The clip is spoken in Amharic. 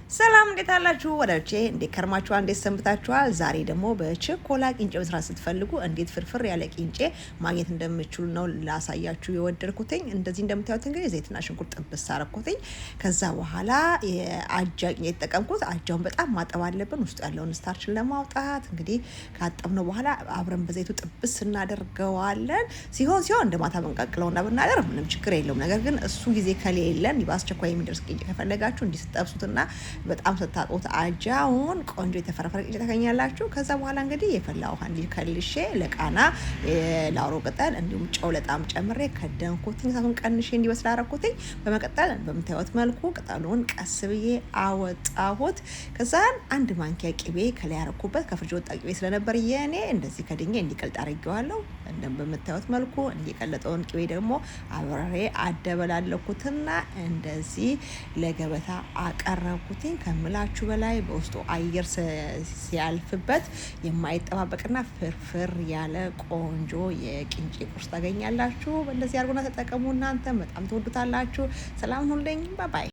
ሰላም እንዴት አላችሁ ወዳጆቼ? እንዴት ከርማችኋል? እንዴት ሰንብታችኋል? ዛሬ ደግሞ በችኮላ ቂንጬ መስራት ስትፈልጉ እንዴት ፍርፍር ያለ ቂንጬ ማግኘት እንደምትችሉ ነው ላሳያችሁ የወደድኩትኝ። እንደዚህ እንደምታዩት እንግዲህ ዘይትና ሽንኩርት ጥብስ አረኩትኝ። ከዛ በኋላ የአጃ ቂንጬ የተጠቀምኩት። አጃውን በጣም ማጠብ አለብን ውስጡ ያለውን ስታርችን ለማውጣት። እንግዲህ ካጠብነው በኋላ አብረን በዘይቱ ጥብስ እናደርገዋለን። ሲሆን እንደ ማታ መንቀቅለውና ብናደርግ ምንም ችግር የለውም። ነገር ግን እሱ ጊዜ ከሌለን በአስቸኳይ የሚደርስ ቂንጬ ከፈለጋችሁ እንዲህ ስትጠብሱትና በጣም ስታጡት አጃውን ቆንጆ የተፈረፈረ ቂንጬ ታገኛላችሁ። ከዛ በኋላ እንግዲህ የፈላ ውሃ እንዲህ ከልሼ ለቃና ላውሮ ቅጠል እንዲሁም ጨው ለጣም ጨምሬ ከደንኩትኝ። እሳቱን ቀንሼ እንዲበስል አደረኩትኝ። በመቀጠል በምታዩት መልኩ ቅጠሉን ቀስ ብዬ አወጣሁት። ከዛን አንድ ማንኪያ ቅቤ ከላይ ያረኩበት ከፍሪጅ ወጣ ቅቤ ስለነበር የኔ እንደዚህ ከድኜ እንዲቀልጥ አድርጌዋለሁ። በምታዩት መልኩ እንዲቀለጠውን ቅቤ ደግሞ አብሬ አደበላለኩትና እንደዚህ ለገበታ አቀረብኩት። ከምላችሁ በላይ በውስጡ አየር ሲያልፍበት የማይጠባበቅና ፍርፍር ያለ ቆንጆ የቂንጬ ቁርስ ታገኛላችሁ። እንደዚህ አድርጎና ተጠቀሙ። እናንተ በጣም ትወዱታላችሁ። ሰላም ሁኑልኝ። ባይ